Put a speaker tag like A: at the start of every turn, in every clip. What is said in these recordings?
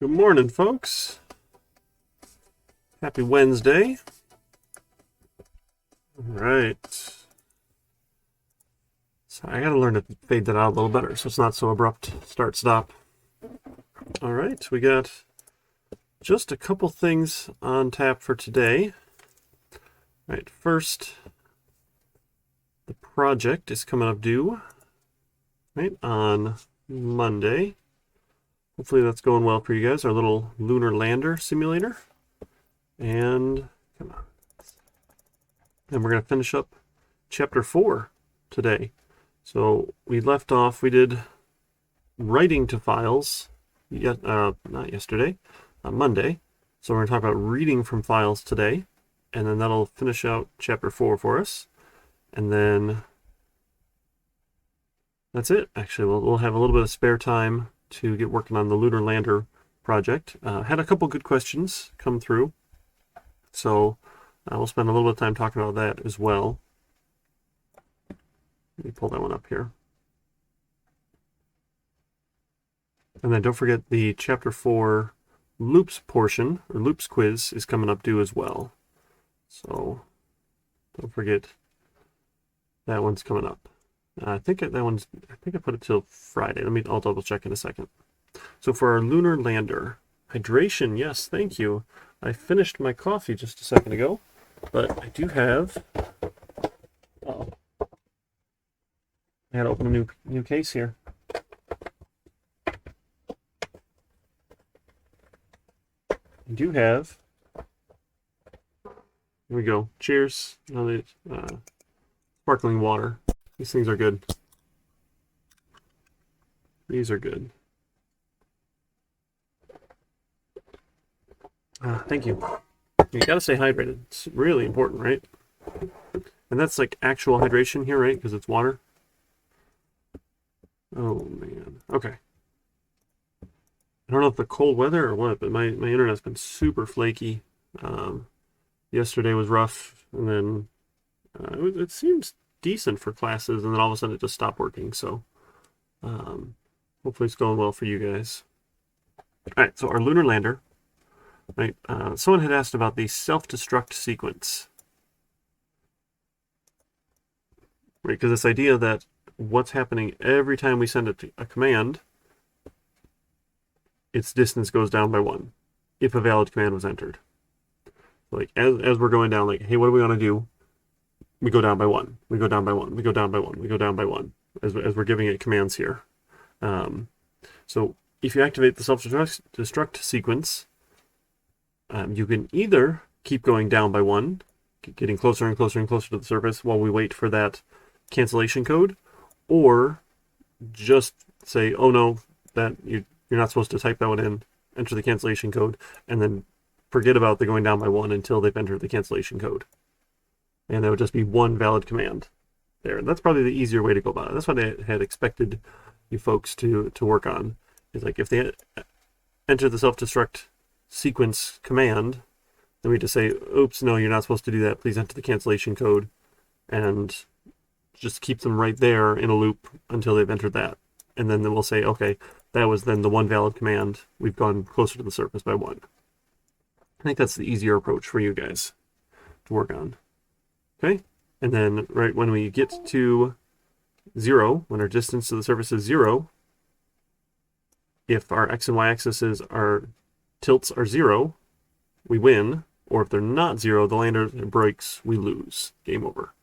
A: Good morning, folks. Happy Wednesday. All right. So I gotta learn to fade that out a little better so it's not so abrupt start-stop. All right, we got just a couple things on tap for today. All right, first, the project is coming up due, right, on Monday. Hopefully that's going well for you guys, our little Lunar Lander simulator. And come on. And we're going to finish up chapter 4 today. So we left off, we did writing to files, not yesterday, Monday. So we're going to talk about reading from files today. And then that'll finish out chapter 4 for us. And then that's it. Actually, we'll have a little bit of spare time to get working on the Lunar Lander project. Had a couple good questions come through. So we'll spend a little bit of time talking about that as well. Let me pull that one up here. And then don't forget the chapter 4 loops portion, or loops quiz, is coming up due as well. So don't forget that one's coming up. I think I put it till Friday. I'll double check in a second. So for our Lunar Lander, hydration, yes, thank you. I finished my coffee just a second ago, but I do have. Oh, I had to open a new case here. I do have. Here we go. Cheers. Sparkling water. These things are good. These are good. Thank you. You gotta stay hydrated. It's really important, right? And that's like actual hydration here, right? Because it's water. Oh, man. Okay. I don't know if the cold weather or what, but my internet's been super flaky. Yesterday was rough, and then it seems decent for classes, and then all of a sudden it just stopped working. So hopefully it's going well for you guys. All right, so our Lunar Lander, right? Someone had asked about the Self-Destruct Sequence, right? Because this idea that what's happening every time we send a command, its distance goes down by 1 if a valid command was entered. Like as we're going down, like, hey, what do we want to do? We go down by 1. We go down by 1. We go down by 1. We go down by 1 as we're giving it commands here. So if you activate the self-destruct sequence, you can either keep going down by 1, getting closer and closer and closer to the surface while we wait for that cancellation code, or just say, oh no, that you're not supposed to type that one in, enter the cancellation code, and then forget about the going down by 1 until they've entered the cancellation code. And that would just be one valid command there. That's probably the easier way to go about it. That's what I had expected you folks to work on. Is like if they enter the self-destruct sequence command, then we just say, oops, no, you're not supposed to do that. Please enter the cancellation code. And just keep them right there in a loop until they've entered that. And then we'll say, okay, that was then the one valid command. We've gone closer to the surface by 1. I think that's the easier approach for you guys to work on. Okay, and then right when we get to 0, when our distance to the surface is 0, if our x and y axes tilts are 0, we win. Or if they're not 0, the lander breaks, we lose. Game over.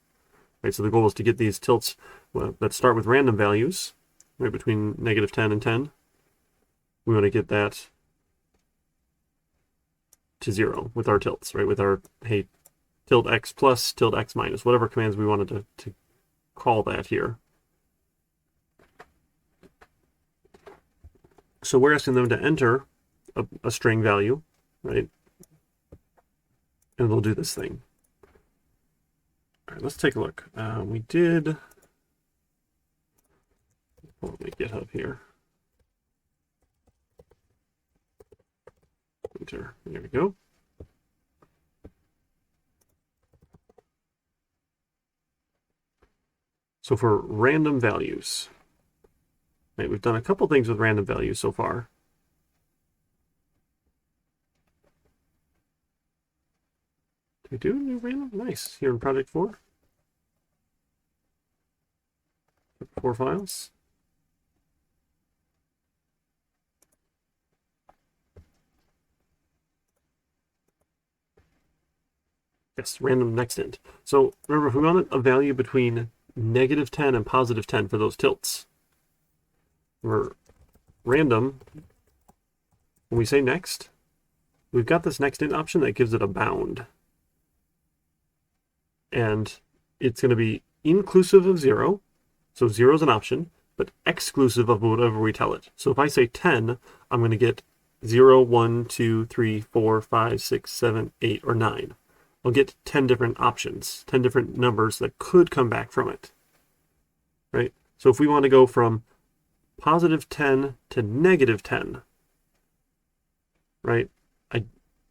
A: Right, so the goal is to get these tilts that start with random values, right, between -10 and 10. We want to get that to 0 with our tilts, right? With our, hey, tilt x plus, tilt x minus, whatever commands we wanted to call that here. So we're asking them to enter a string value, right? And they'll do this thing. All right, let's take a look. We did, pull up my GitHub here. Enter, there we go. So for random values, right, we've done a couple things with random values so far. We do new random? Nice. Here in Project 4. 4 files. Yes, random next int. So remember, if we want a value between -10 and +10 for those tilts, we're random. When we say next, we've got this next int option that gives it a bound. And it's going to be inclusive of 0. So 0 is an option, but exclusive of whatever we tell it. So if I say 10, I'm going to get 0, 1, 2, 3, 4, 5, 6, 7, 8, or 9. I'll get 10 different options, 10 different numbers that could come back from it. Right? So if we want to go from +10 to -10, right?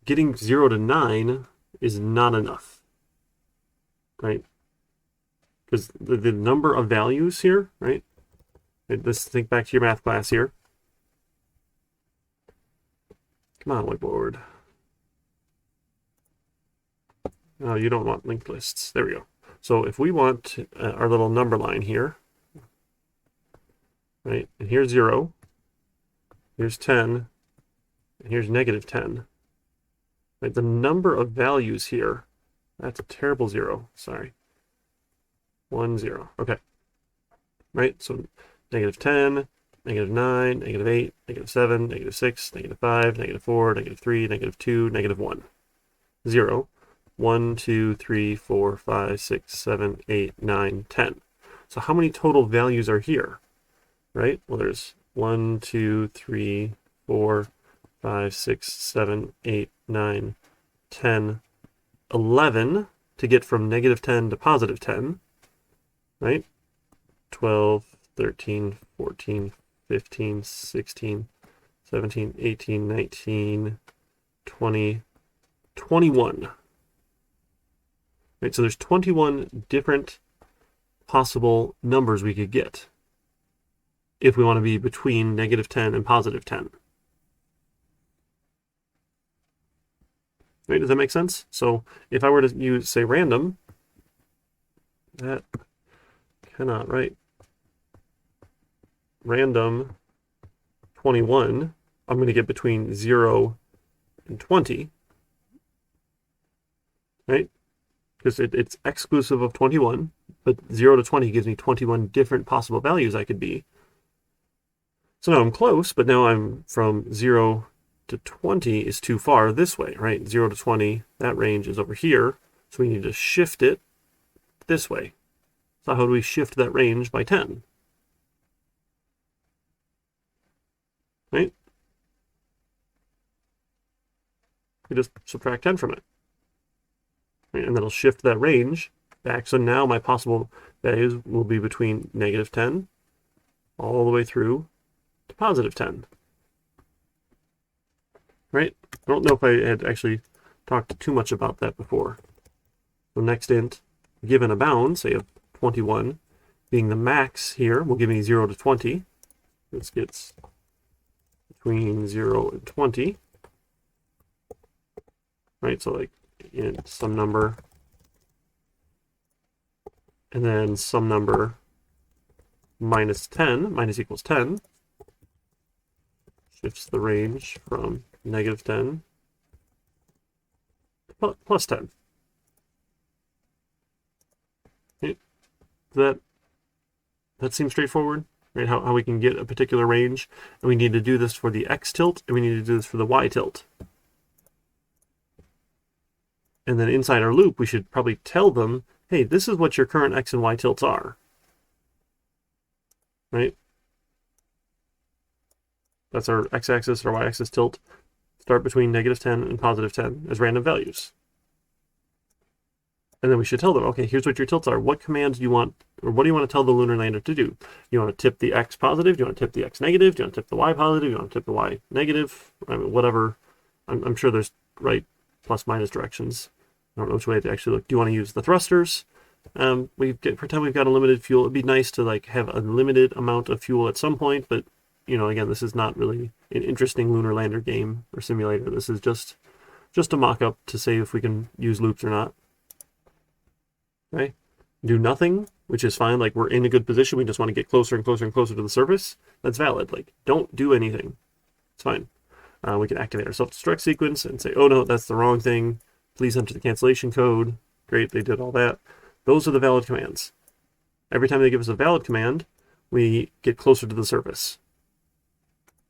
A: Getting 0 to 9 is not enough, right? Because the number of values here, right? Let's think back to your math class here. Come on, whiteboard. Oh, you don't want linked lists. There we go. So if we want our little number line here, right? And here's 0, here's 10, and here's -10. Right? The number of values here, that's a terrible 0. Sorry. 1, 0. Okay. Right? So -10, -9, -8, -7, -6, -5, -4, -3, -2, -1. 0. 1, 2, 3, 4, 5, 6, 7, 8, 9, 10. So how many total values are here? Right? Well, there's 1, 2, 3, 4, 5, 6, 7, 8, 9, 10, 11 to get from -10 to +10. Right? 12, 13, 14, 15, 16, 17, 18, 19, 20, 21. Right, so there's 21 different possible numbers we could get if we want to be between -10 and +10. Right, does that make sense? So if I were to use, say, random, that cannot, right? Random 21, I'm going to get between 0 and 20, right? Because it's exclusive of 21, but 0 to 20 gives me 21 different possible values I could be. So now I'm close, but now I'm from 0 to 20 is too far this way, right? 0 to 20, that range is over here, so we need to shift it this way. So how do we shift that range by 10? Right? We just subtract 10 from it. Right? And that'll shift that range back. So now my possible values will be between -10 all the way through to +10. Right? I don't know if I had actually talked too much about that before. So next int, given a bound, say of 21, being the max here, will give me 0 to 20. This gets between 0 and 20. Right? So like in some number, and then some number -10, minus equals 10, shifts the range from -10 to +10. Okay. That seems straightforward, right? How we can get a particular range, and we need to do this for the X tilt, and we need to do this for the Y tilt. And then inside our loop, we should probably tell them, hey, this is what your current X and Y tilts are. Right? That's our X-axis or Y-axis tilt. Start between -10 and +10 as random values. And then we should tell them, okay, here's what your tilts are. What commands do you want, or what do you want to tell the Lunar Lander to do? You want to tip the X positive? Do you want to tip the X negative? Do you want to tip the Y positive? Do you want to tip the Y negative? I mean, whatever. I'm sure there's right plus minus directions. I don't know which way to actually look. Do you want to use the thrusters? Pretend we've got unlimited fuel. It'd be nice to like have a limited amount of fuel at some point, but you know, again, this is not really an interesting Lunar Lander game or simulator. This is just just a mock-up to say if we can use loops or not. Okay, do nothing, which is fine. Like, we're in a good position. We just want to get closer and closer and closer to the surface. That's valid. Like, don't do anything. It's fine. We can activate our self-destruct sequence and say, oh no, that's the wrong thing. Please enter the cancellation code. Great, they did all that. Those are the valid commands. Every time they give us a valid command, we get closer to the surface.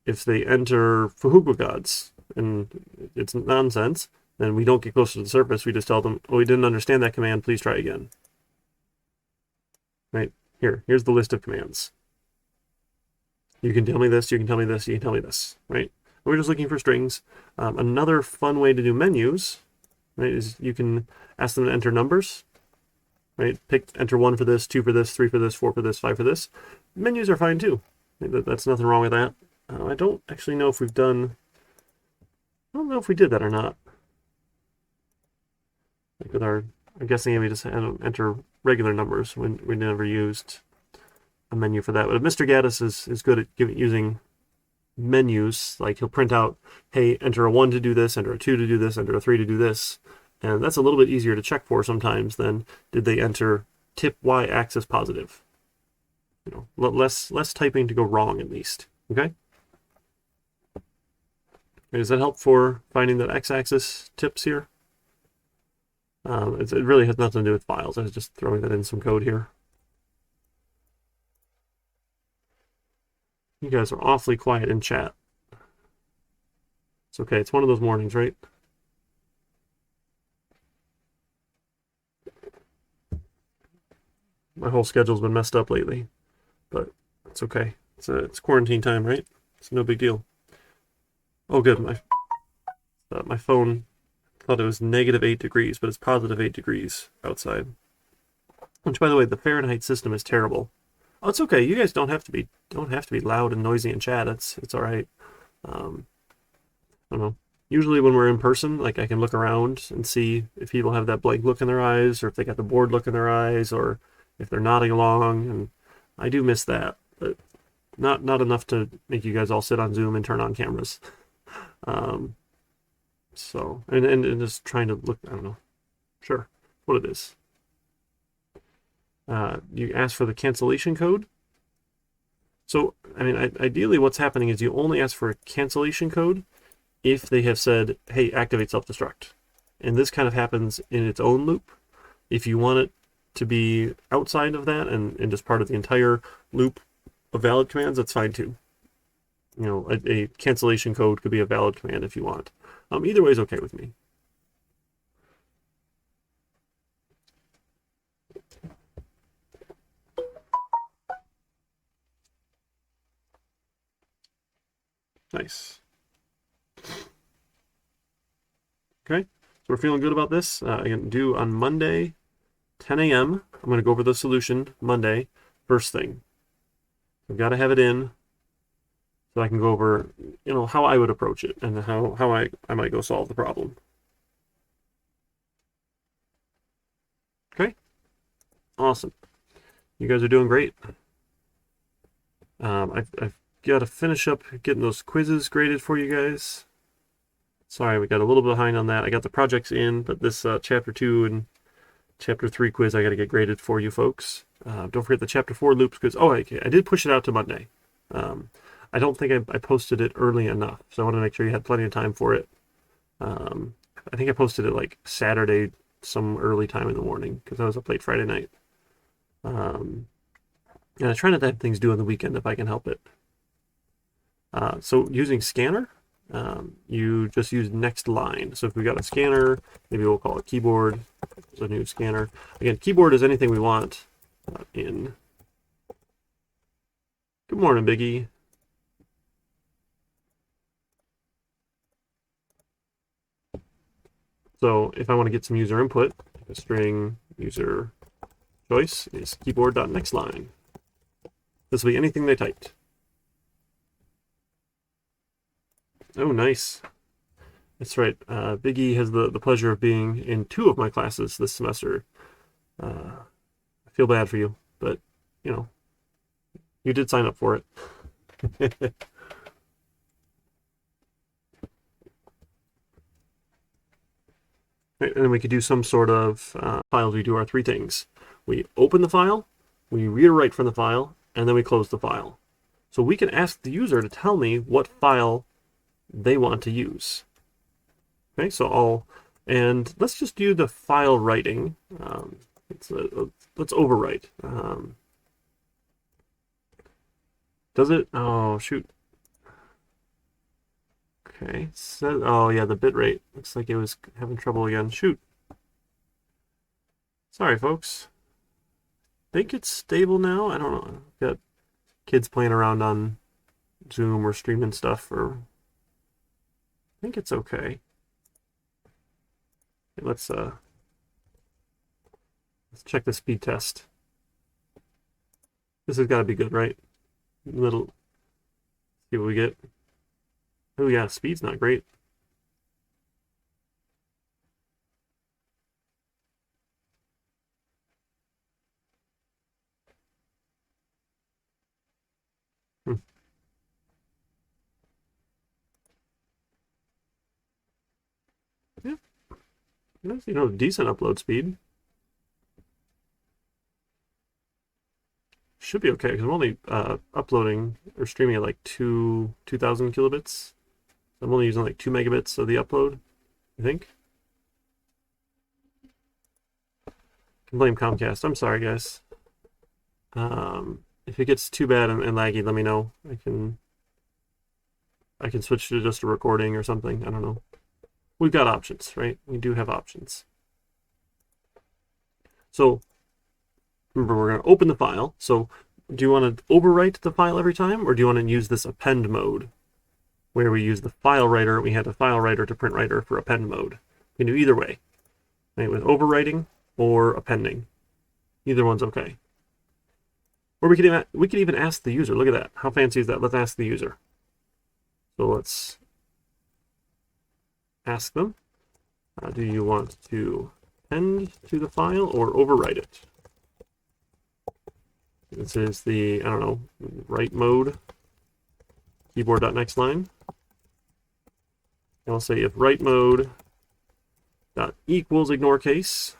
A: If they enter Fahugu gods and it's nonsense, then we don't get closer to the surface. We just tell them, oh, we didn't understand that command. Please try again. Right? Here's the list of commands. You can tell me this, you can tell me this, you can tell me this. Right? We're just looking for strings. Another fun way to do menus, right, is you can ask them to enter numbers. Right? Enter 1 for this, 2 for this, 3 for this, 4 for this, 5 for this. Menus are fine too. That's nothing wrong with that. I don't actually know if we've done... I don't know if we did that or not. Like with our... I'm guessing we just had to enter regular numbers when we never used a menu for that. But Mr. Gaddis is good at using menus. Like, he'll print out, hey, enter a 1 to do this, enter a 2 to do this, enter a 3 to do this. And that's a little bit easier to check for sometimes than did they enter tip y-axis positive. You know, less typing to go wrong at least. Okay? Does that help for finding the x-axis tips here? It really has nothing to do with files. I was just throwing that in some code here. You guys are awfully quiet in chat. It's okay. It's one of those mornings, right? My whole schedule's been messed up lately, but it's okay. It's quarantine time, right? It's no big deal. Oh, good. My phone thought it was -8 degrees, but it's +8 degrees outside. Which, by the way, the Fahrenheit system is terrible. Oh, it's okay. You guys don't have to be loud and noisy in chat. It's all right. I don't know. Usually when we're in person, like, I can look around and see if people have that blank look in their eyes, or if they got the bored look in their eyes, or if they're nodding along. And I do miss that, but not enough to make you guys all sit on Zoom and turn on cameras. So, and just trying to look, I don't know. Sure, what it is. You ask for the cancellation code. So, I mean, ideally what's happening is you only ask for a cancellation code if they have said, hey, activate self-destruct. And this kind of happens in its own loop. If you want it to be outside of that and just part of the entire loop of valid commands, that's fine too. You know, a cancellation code could be a valid command if you want. Either way is okay with me. Nice. Okay, so we're feeling good about this. Again, due on Monday, 10 a.m. I'm going to go over the solution Monday, first thing. I've got to have it in so I can go over, you know, how I would approach it and how I might go solve the problem. Okay, awesome. You guys are doing great. I've got to finish up getting those quizzes graded for you guys. Sorry, we got a little bit behind on that. I got the projects in, but this Chapter 2 and Chapter 3 quiz I got to get graded for you folks. Don't forget the Chapter 4 loops quiz. Oh, I did push it out to Monday. I don't think I posted it early enough, so I want to make sure you had plenty of time for it. I think I posted it like Saturday, some early time in the morning, because I was up late Friday night. And I try not to have things due on the weekend if I can help it. So using scanner, you just use next line. So if we got a scanner, maybe we'll call it keyboard. There's a new scanner. Again, keyboard is anything we want in. Good morning, Biggie. So if I want to get some user input, a string user choice is keyboard.nextLine. This will be anything they typed. Oh, nice. That's right. Big E has the pleasure of being in 2 of my classes this semester. I feel bad for you, but, you know, you did sign up for it. Right? And then we could do some sort of files. We do our three things. We open the file, we read or write from the file, and then we close the file. So we can ask the user to tell me what file they want to use. Okay, so and let's just do the file writing. Let's overwrite. Does it? Oh, shoot. Okay, so, oh yeah, the bitrate. Looks like it was having trouble again. Shoot. Sorry, folks. Think it's stable now? I don't know. I've got kids playing around on Zoom or streaming stuff, or I think it's okay. Let's check the speed test. This has got to be good, right? Little. See what we get. Oh yeah, speed's not great. Hmm. Yeah, decent upload speed. Should be okay because I'm only uploading or streaming at like 2,000 kilobits. I'm only using like 2 megabits of the upload, I think. Can blame Comcast. I'm sorry, guys. If it gets too bad and laggy, let me know. I can switch to just a recording or something. I don't know. We've got options, right? We do have options. So remember, we're going to open the file. So do you want to overwrite the file every time, or do you want to use this append mode, where we use the file writer? We had a file writer to print writer for append mode. We can do either way, right? With overwriting or appending. Either one's okay. Or we could even ask the user. Look at that. How fancy is that? Let's ask the user. So let's ask them. Do you want to append to the file or overwrite it? This is the, I don't know, write mode, keyboard.next line. And I'll say if write mode dot equals ignore case,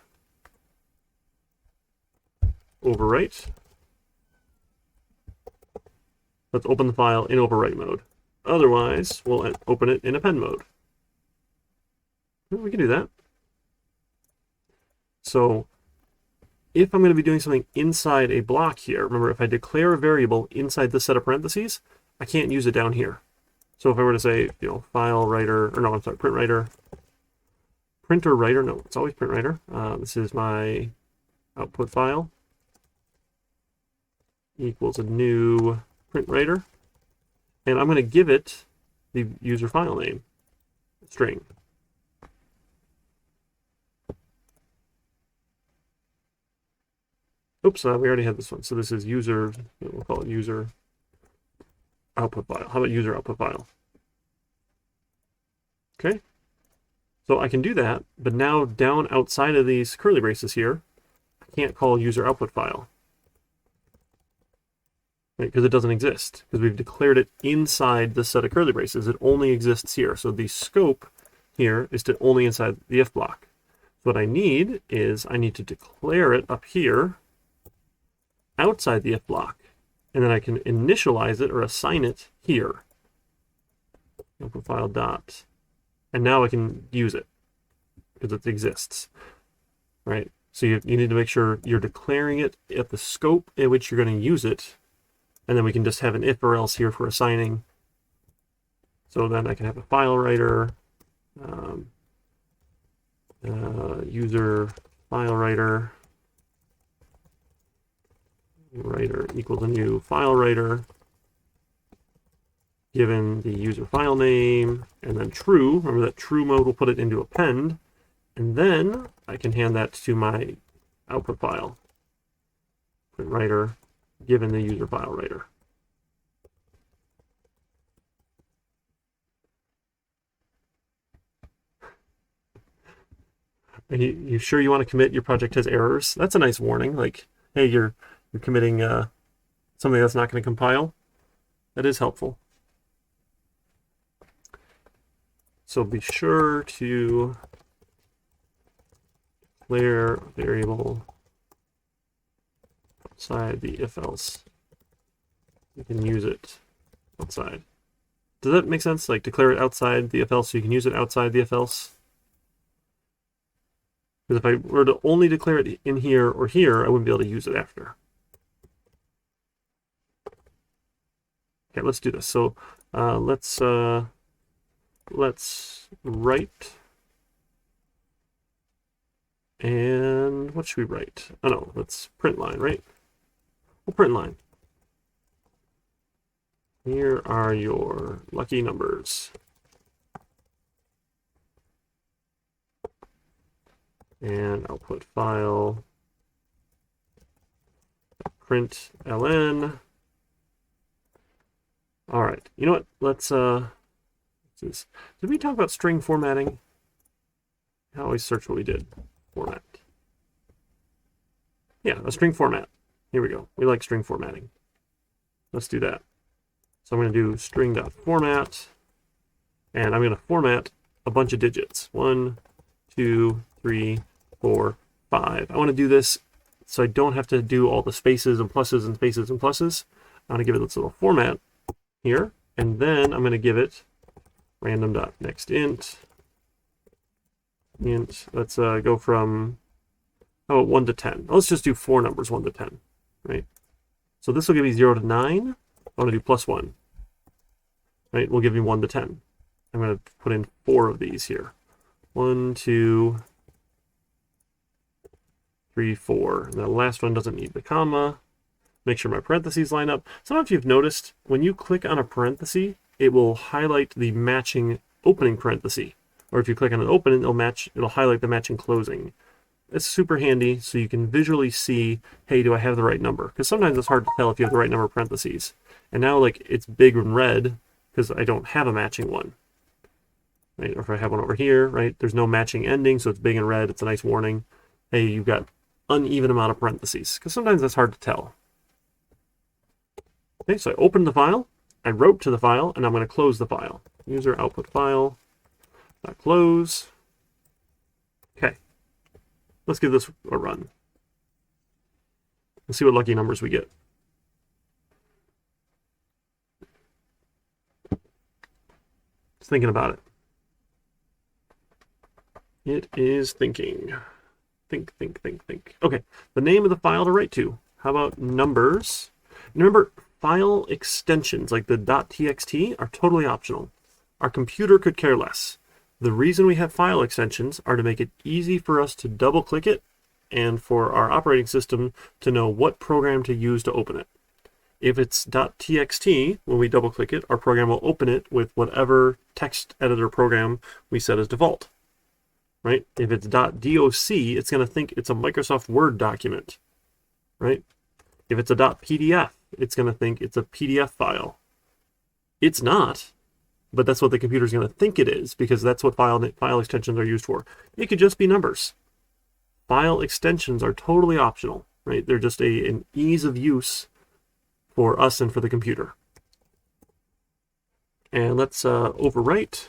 A: overwrite. Let's open the file in overwrite mode. Otherwise, we'll open it in append mode. We can do that. So if I'm going to be doing something inside a block here, remember, if I declare a variable inside this set of parentheses, I can't use it down here. So if I were to say, file writer, or no, I'm sorry, print writer, printer writer, no, it's always print writer. This is my output file equals a new print writer, and I'm going to give it the user file name, string. Oops, we already had this one. So this is user, we'll call it user output file. How about user output file? Okay. So I can do that, but now down outside of these curly braces here, I can't call user output file. Right, because it doesn't exist, because we've declared it inside the set of curly braces. It only exists here. So the scope here is to only inside the if block. So what I need is I need to declare it up here outside the if block, and then I can initialize it or assign it here. Output file dot, and now I can use it because it exists, right? So you need to make sure you're declaring it at the scope at which you're going to use it, and then we can just have an if or else here for assigning. So then I can have a file writer, user file writer equals a new file writer, given the user file name, and then true. Remember that true mode will put it into append, and then I can hand that to my output file, print writer, given the user file writer. Are you sure you want to commit? Your project has errors. That's a nice warning. Like, hey, you're committing something that's not going to compile. That is helpful. So be sure to declare a variable outside the if-else. You can use it outside. Does that make sense? Like declare it outside the if-else so you can use it outside the if-else? Because if I were to only declare it in here or here, I wouldn't be able to use it after. Okay, let's do this. So let's write. And what should we write? Oh no, let's print line, right? We'll print line. Here are your lucky numbers. And output file, print ln. All right, you know what? Let's do this. Did we talk about string formatting? I always search what we did. Format. Yeah, a string format. Here we go. We like string formatting. Let's do that. So I'm going to do string.format, and I'm going to format a bunch of digits. 1, 2, 3, 4, 5. I want to do this so I don't have to do all the spaces and pluses and spaces and pluses. I want to give it this little format here, and then I'm going to give it random.nextInt. Let's go from 1 to 10. Let's just do 4 numbers, 1 to 10, right? So this will give me 0 to 9. I want to do +1, right? We'll give me 1 to 10. I'm going to put in 4 of these here. 1, 2, 3, 4. And the last one doesn't need the comma. Make sure my parentheses line up. Sometimes you've noticed when you click on a parenthesis, it will highlight the matching opening parenthesis. Or if you click on an open, it'll highlight the matching closing. It's super handy so you can visually see, hey, do I have the right number? Because sometimes it's hard to tell if you have the right number of parentheses. And now like it's big and red because I don't have a matching one. Right? Or if I have one over here, right? There's no matching ending, so it's big and red. It's a nice warning. Hey, you've got uneven amount of parentheses. Because sometimes that's hard to tell. Okay, so I opened the file, I wrote to the file, and I'm going to close the file. User output file. Close. Okay. Let's give this a run. Let's see what lucky numbers we get. Just thinking about it. It is thinking. Think. Okay, the name of the file to write to. How about numbers? Remember, file extensions like the .txt are totally optional. Our computer could care less. The reason we have file extensions are to make it easy for us to double click it and for our operating system to know what program to use to open it. If it's .txt, when we double click it, our program will open it with whatever text editor program we set as default. Right? If it's .doc, it's going to think it's a Microsoft Word document. Right? If it's a .pdf, it's going to think it's a PDF file. It's not. But that's what the computer's going to think it is, because that's what file extensions are used for. It could just be numbers. File extensions are totally optional, right? They're just an ease of use for us and for the computer. And let's overwrite.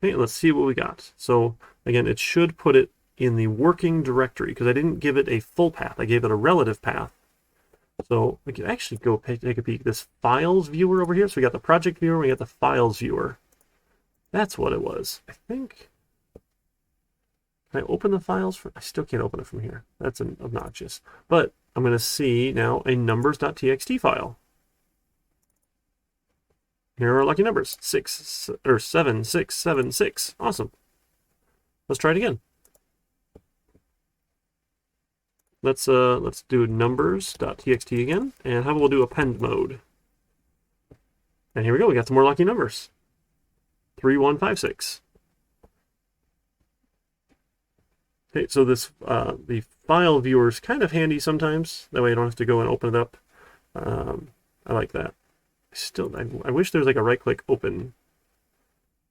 A: Okay, let's see what we got. So again, it should put it in the working directory, because I didn't give it a full path. I gave it a relative path. So we can actually go take a peek. This files viewer over here. So we got the project viewer, we got the files viewer. That's what it was. I think. Can I open the files? I still can't open it from here. That's obnoxious. But I'm going to see now a numbers.txt file. Here are lucky numbers. 7, 6, 7, 6. Awesome. Let's try it again. Let's do numbers.txt again, and how about we'll do append mode. And here we go, we got some more lucky numbers. 3, 1, 5, 6. Okay, so this the file viewer is kind of handy sometimes. That way I don't have to go and open it up. I like that. I wish there's like a right-click open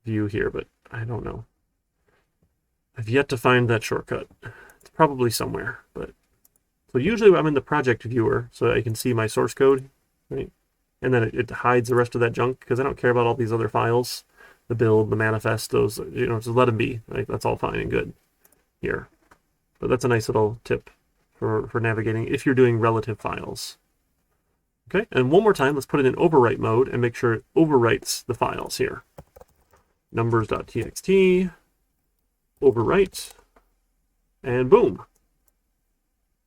A: view here, but I don't know. I've yet to find that shortcut. It's probably somewhere, but. So usually I'm in the project viewer so I can see my source code, right? And then it hides the rest of that junk because I don't care about all these other files, the build, the manifest, those, just let them be. Right? That's all fine and good. here. But that's a nice little tip for navigating if you're doing relative files. Okay, and one more time, let's put it in overwrite mode and make sure it overwrites the files here. Numbers.txt, overwrite, and boom,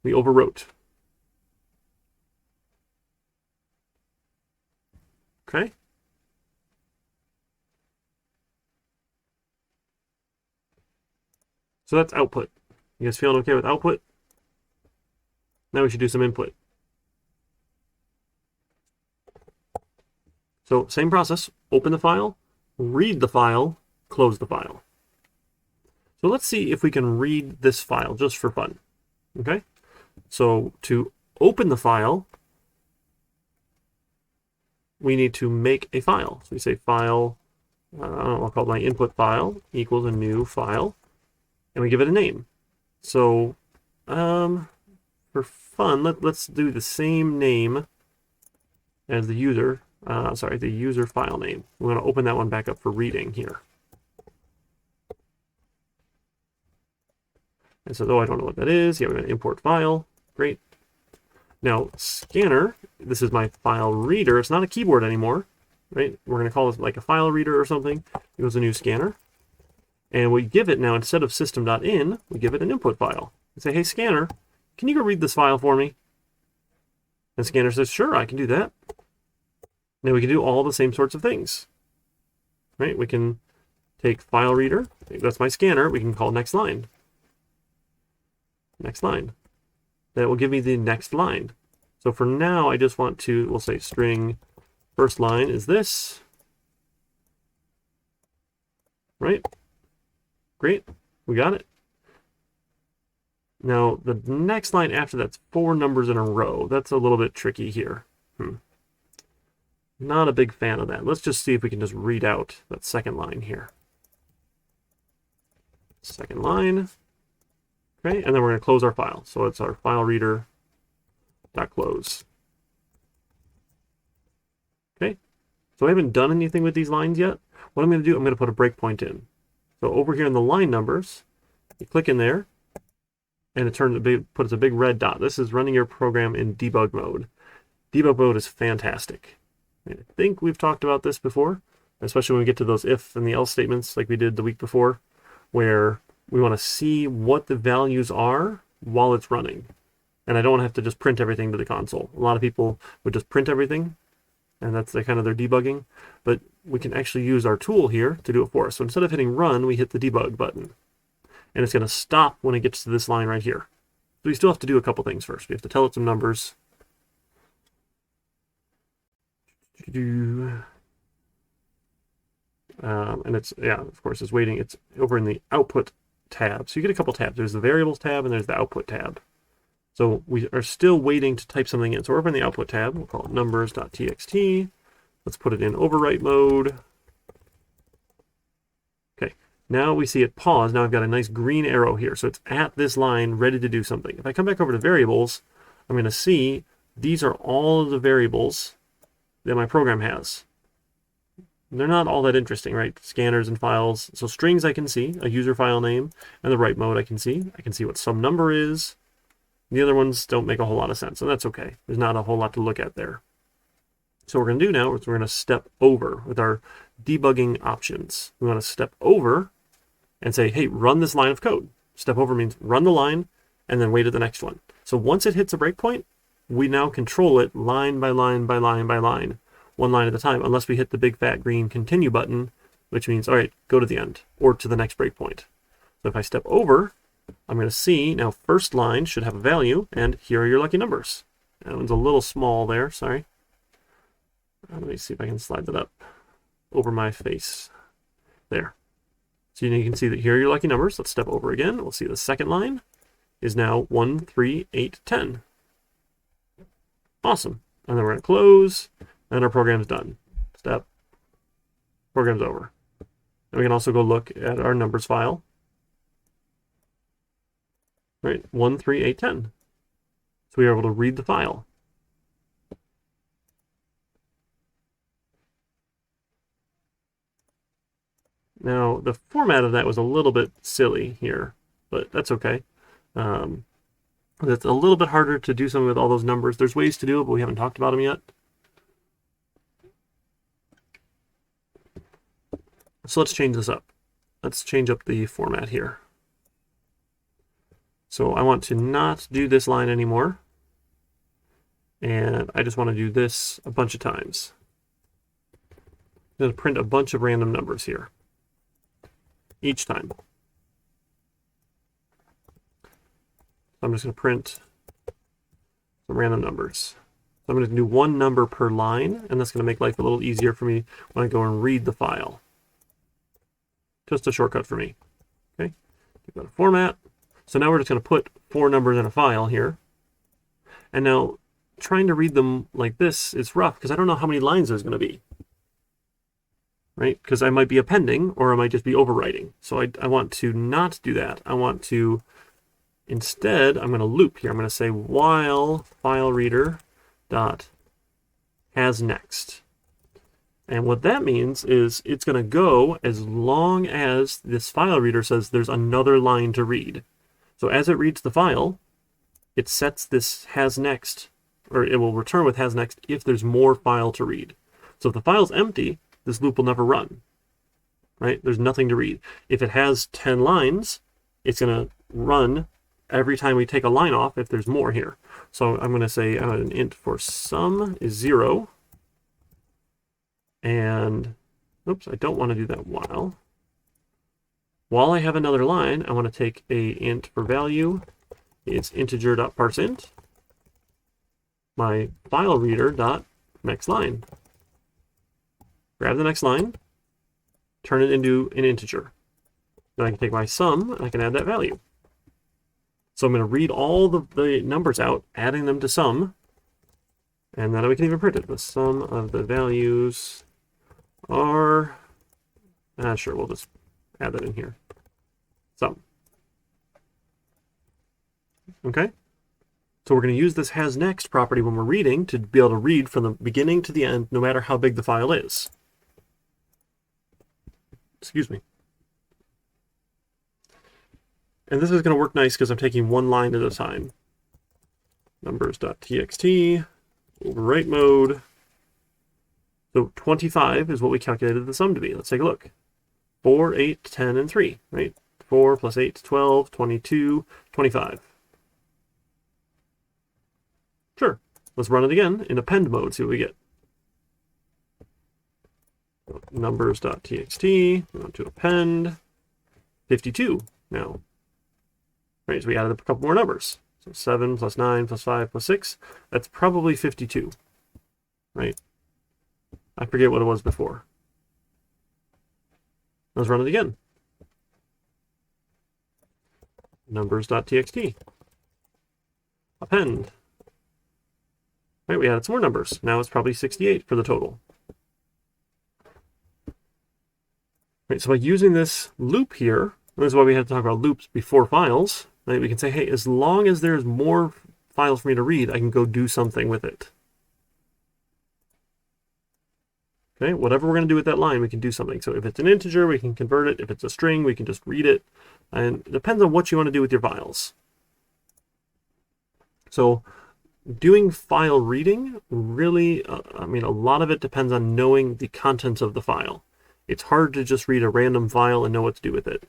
A: we overwrote. Okay. So that's output. You guys feeling okay with output? Now we should do some input. So same process, open the file, read the file, close the file. So let's see if we can read this file just for fun. Okay? So to open the file, we need to make a file. So we say file, I'll call it my input file equals a new file, and we give it a name. So for fun, let's do the same name as the user, the user file name. We're going to open that one back up for reading here. And so though I don't know what that is, yeah, we're going to import file. Great. Now, scanner, this is my file reader. It's not a keyboard anymore, right? We're going to call it like a file reader or something. It was a new scanner. And we give it now, instead of system.in, we give it an input file. We say, hey, scanner, can you go read this file for me? And scanner says, sure, I can do that. Now we can do all the same sorts of things, right? We can take file reader, that's my scanner, we can call next line. Next line. That will give me the next line. So for now, I just want to, we'll say string first line is this, right? Great, we got it. Now, the next line after that's 4 numbers in a row. That's a little bit tricky here. Not a big fan of that. Let's just see if we can just read out that second line here. Second line. Okay, and then we're going to close our file. So it's our file reader dot close. Okay, so I haven't done anything with these lines yet. What I'm going to do, I'm going to put a breakpoint in. So over here in the line numbers, you click in there, and it puts a big red dot. This is running your program in debug mode. Debug mode is fantastic. I think we've talked about this before, especially when we get to those if and the else statements like we did the week before, where we want to see what the values are while it's running. And I don't want to have to just print everything to the console. A lot of people would just print everything, and that's kind of their debugging. But we can actually use our tool here to do it for us. So instead of hitting run, we hit the debug button. And it's going to stop when it gets to this line right here. So we still have to do a couple things first. We have to tell it some numbers. And it's, yeah, of course, it's waiting. It's over in the output tab. So you get a couple tabs. There's the variables tab and there's the output tab. So we are still waiting to type something in. So we're over in the output tab. We'll call it numbers.txt. Let's put it in overwrite mode. Okay, now we see it pause. Now I've got a nice green arrow here. So it's at this line ready to do something. If I come back over to variables, I'm going to see these are all of the variables that my program has. They're not all that interesting, right? Scanners and files. So strings I can see, a user file name, and the write mode I can see. I can see what some number is. The other ones don't make a whole lot of sense, and that's okay. There's not a whole lot to look at there. So what we're going to do now is we're going to step over with our debugging options. We want to step over and say, hey, run this line of code. Step over means run the line and then wait at the next one. So once it hits a breakpoint, we now control it line by line by line by line, one line at a time, unless we hit the big fat green continue button, which means, all right, go to the end or to the next breakpoint. So if I step over, I'm going to see now first line should have a value, and here are your lucky numbers. That one's a little small there, sorry. Let me see if I can slide that up over my face. There. So you can see that here are your lucky numbers. Let's step over again. We'll see the second line is now 1, 3, 8, 10. Awesome. And then we're going to close, and our program's done. Step. Program's over. And we can also go look at our numbers file. Right, 1, 3, 8, 10. So we are able to read the file. Now, the format of that was a little bit silly here. but that's okay. It's a little bit harder to do something with all those numbers. There's ways to do it, but we haven't talked about them yet. So let's change this up. Let's change up the format here. So I want to not do this line anymore. And I just want to do this a bunch of times. I'm going to print a bunch of random numbers here each time. I'm just going to print some random numbers. So I'm going to do one number per line, and that's going to make life a little easier for me when I go and read the file. Just a shortcut for me. Okay, give that a format. So now we're just going to put 4 numbers in a file here. And now trying to read them like this is rough because I don't know how many lines there's going to be. Right? Because I might be appending or I might just be overwriting. So I want to not do that. I want to, instead, I'm going to loop here. I'm going to say while file reader dot has next. And what that means is it's going to go as long as this file reader says there's another line to read. So as it reads the file, it sets this has next, or it will return with has next if there's more file to read. So if the file's empty, this loop will never run, right? There's nothing to read. If it has 10 lines, it's going to run every time we take a line off if there's more here. So I'm going to say an int for sum is 0. And, oops, I don't want to do that while. While I have another line, I want to take a int for value. It's integer.parseInt. My file reader dot next line. Grab the next line, turn it into an integer. Then I can take my sum and I can add that value. So I'm going to read all the numbers out, adding them to sum, and then we can even print it. The sum of the values are, sure, we'll just add that in here. Sum. Okay? So we're going to use this has next property when we're reading to be able to read from the beginning to the end, no matter how big the file is. Excuse me. And this is going to work nice because I'm taking one line at a time. Numbers.txt, overwrite mode. So 25 is what we calculated the sum to be. Let's take a look. 4, 8, 10, and 3, right? 4 plus 8, 12, 22, 25. Sure. Let's run it again in append mode, see what we get. Numbers.txt, we want to append 52 now. Right, so we added a couple more numbers. So 7 plus 9 plus 5 plus 6, that's probably 52, right? I forget what it was before. Let's run it again. Numbers.txt. Append. Right, we added some more numbers. Now it's probably 68 for the total. Right, so by using this loop here, this is why we had to talk about loops before files, right? We can say, hey, as long as there's more files for me to read, I can go do something with it. Okay, whatever we're going to do with that line, we can do something. So if it's an integer, we can convert it. If it's a string, we can just read it. And it depends on what you want to do with your files. So doing file reading, really, I mean, a lot of it depends on knowing the contents of the file. It's hard to just read a random file and know what to do with it.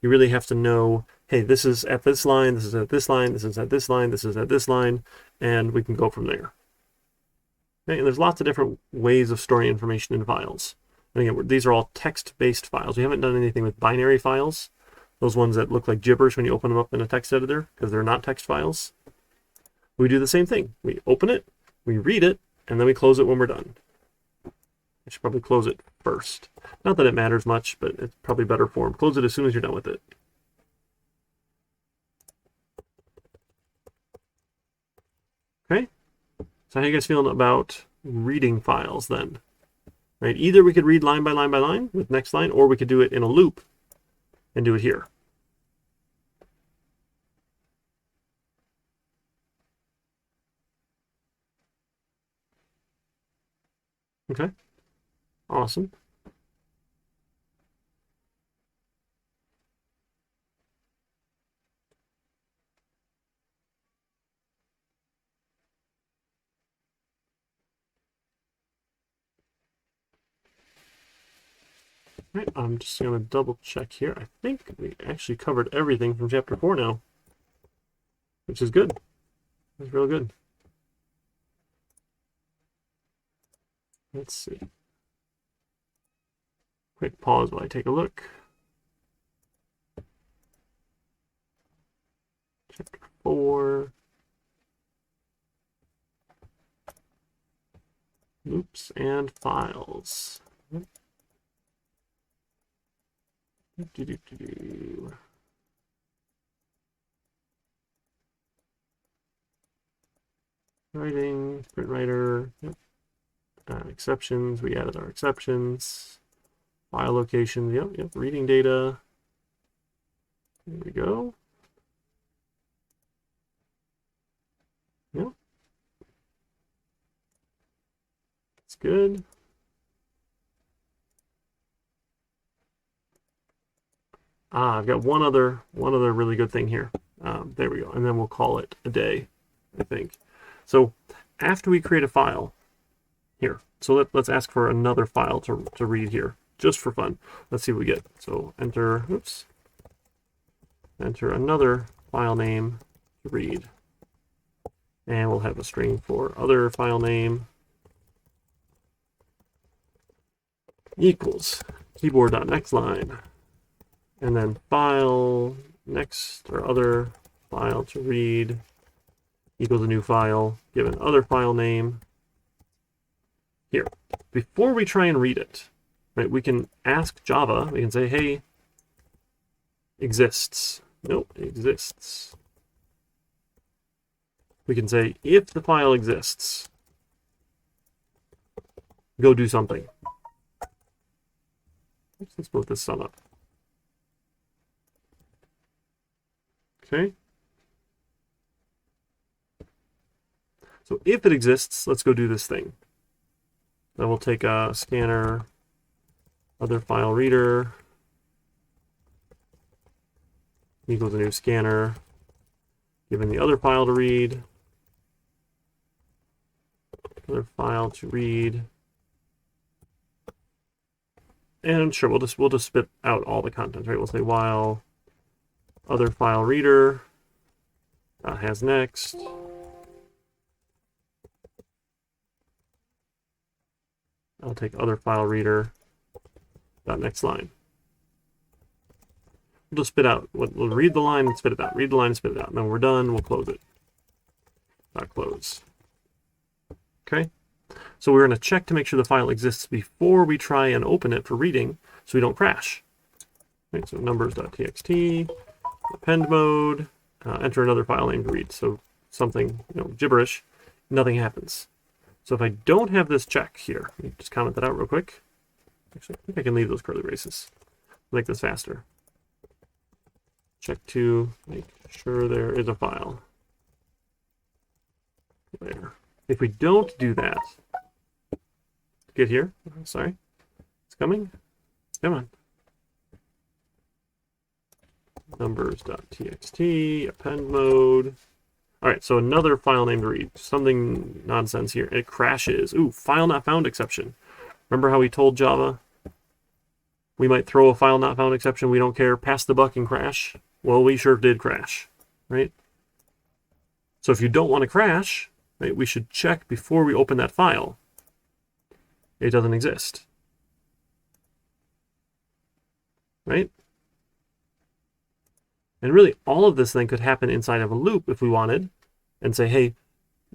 A: You really have to know, hey, this is at this line, this is at this line, this is at this line, this is at this line, and we can go from there. Okay, and there's lots of different ways of storing information in files. And again, these are all text-based files. We haven't done anything with binary files, those ones that look like gibberish when you open them up in a text editor, because they're not text files. We do the same thing. We open it, we read it, and then we close it when we're done. I should probably close it first. Not that it matters much, but it's probably better form. Close it as soon as you're done with it. Okay? So how are you guys feeling about reading files then? Right? Either we could read line by line by line with next line, or we could do it in a loop and do it here. Okay? Awesome. Right, I'm just going to double check here. I think we actually covered everything from chapter 4 now, which is good. It's real good. Let's see. Quick pause while I take a look. Chapter 4. Loops and files. Writing, print writer, yep. Exceptions, we added our exceptions. File locations, yep, reading data. There we go. Yep. That's good. I've got one other really good thing here. There we go, and then we'll call it a day, I think. So after we create a file here, so let's ask for another file to read here, just for fun. Let's see what we get. So enter another file name to read, and we'll have a string for other file name equals keyboard.next line. And then file next or other file to read equals a new file given other file name. Here, before we try and read it, right, we can ask Java, we can say, hey, exists. Nope, exists. We can say, if the file exists, go do something. Let's move this sum up. Okay. So if it exists, let's go do this thing. Then we'll take a scanner, other file reader, equals a new scanner, given the other file to read, other file to read, and sure, we'll just spit out all the content, right? We'll say while other file reader has next. I'll take other file reader next line. We'll just spit out. We'll read the line and spit it out. Read the line and spit it out. And then when we're done, we'll close it. Close. Okay. So we're going to check to make sure the file exists before we try and open it for reading, so we don't crash. Right, so numbers.txt. Append mode, enter another file name to read. So something, gibberish, nothing happens. So if I don't have this check here, let me just comment that out real quick. Actually, I think I can leave those curly braces. Make this faster. Check to make sure there is a file. There. If we don't do that, get here. Sorry, it's coming. Come on. Numbers.txt, append mode. All right, so another file name to read. Something nonsense here. It crashes. Ooh, file not found exception. Remember how we told Java we might throw a file not found exception, we don't care, pass the buck and crash? Well, we sure did crash, right? So if you don't want to crash, right, we should check before we open that file. It doesn't exist, right? And really, all of this thing could happen inside of a loop if we wanted, and say, hey,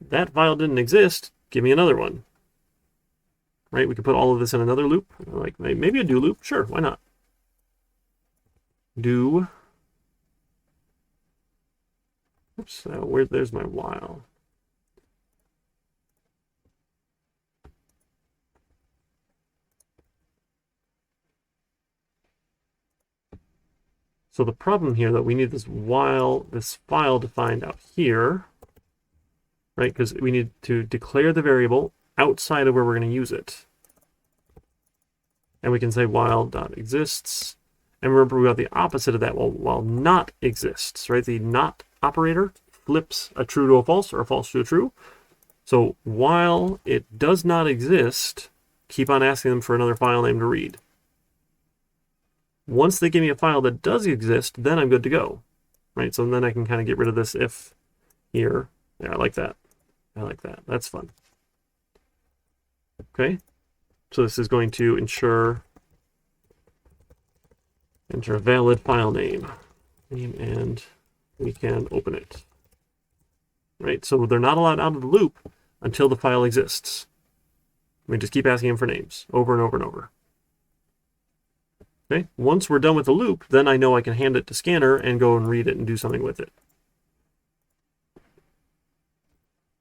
A: that file didn't exist, give me another one. Right? We could put all of this in another loop, like maybe a do loop. Sure, why not? Do. Oops, there's my while. So the problem here that we need this file defined out here, right? Because we need to declare the variable outside of where we're going to use it. And we can say while.exists. And remember, we got the opposite of that while not exists, right? The not operator flips a true to a false or a false to a true. So while it does not exist, keep on asking them for another file name to read. Once they give me a file that does exist, then I'm good to go, right? So then I can kind of get rid of this if here. Yeah, I like that. I like that. That's fun. Okay, so this is going to ensure enter a valid file name, and we can open it. Right, so they're not allowed out of the loop until the file exists. We just keep asking them for names over and over and over. Okay, once we're done with the loop, then I know I can hand it to Scanner and go and read it and do something with it.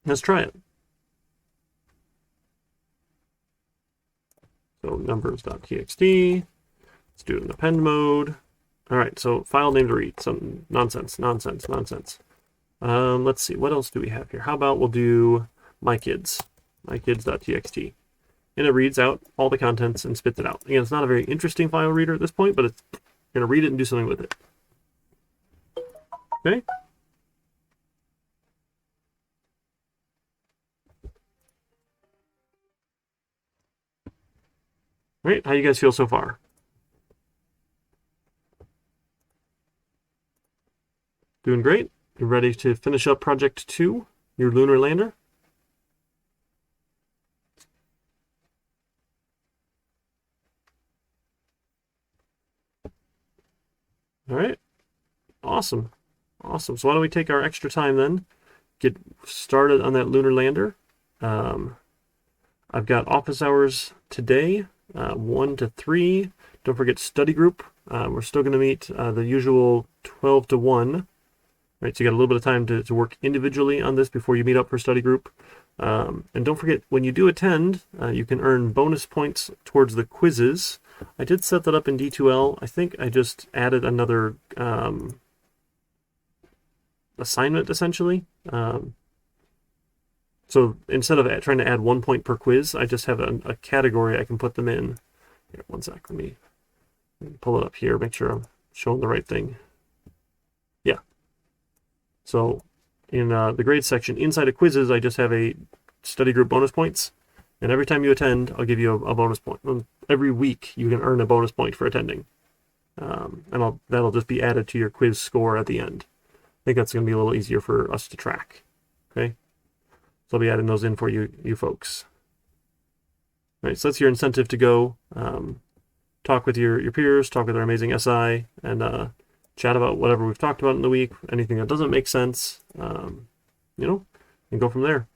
A: Let's try it. So numbers.txt. Let's do it in append mode. All right, so file name to read. Some nonsense. Let's see, what else do we have here? How about we'll do mykids.txt. And it reads out all the contents and spits it out. Again, it's not a very interesting file reader at this point, but it's going to read it and do something with it. Okay. All right, how you guys feel so far? Doing great? You ready to finish up Project 2, your Lunar Lander? All right, awesome. Awesome. So why don't we take our extra time then, get started on that Lunar Lander. I've got office hours today, 1 to 3. Don't forget study group. We're still going to meet the usual 12 to 1. Right, so you got a little bit of time to work individually on this before you meet up for study group. And don't forget, when you do attend, you can earn bonus points towards the quizzes. I did set that up in D2L. I think I just added another assignment, essentially. So instead of trying to add 1 point per quiz, I just have a category I can put them in. Here, one sec, let me pull it up here, make sure I'm showing the right thing. Yeah. So in the grades section, inside of quizzes, I just have a study group bonus points. And every time you attend, I'll give you a bonus point. Every week, you can earn a bonus point for attending. And that'll just be added to your quiz score at the end. I think that's going to be a little easier for us to track. Okay? So I'll be adding those in for you folks. All right, so that's your incentive to go talk with your peers, talk with our amazing SI, and chat about whatever we've talked about in the week, anything that doesn't make sense, and go from there.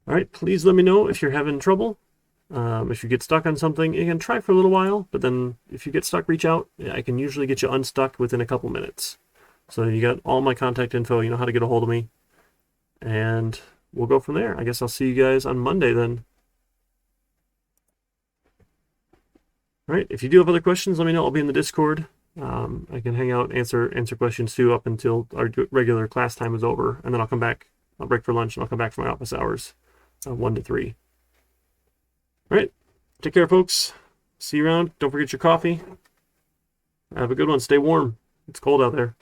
A: All right, please let me know if you're having trouble. If you get stuck on something, you can try for a little while, but then if you get stuck, reach out. I can usually get you unstuck within a couple minutes. So you got all my contact info, you know how to get a hold of me, and we'll go from there. I guess I'll see you guys on Monday then. All right, if you do have other questions, let me know. I'll be in the Discord. I can hang out, answer questions too up until our regular class time is over, and then I'll come back. I'll break for lunch, and I'll come back for my office hours, 1 to 3. All right, take care, folks. See you around. Don't forget your coffee. Have a good one. Stay warm. It's cold out there.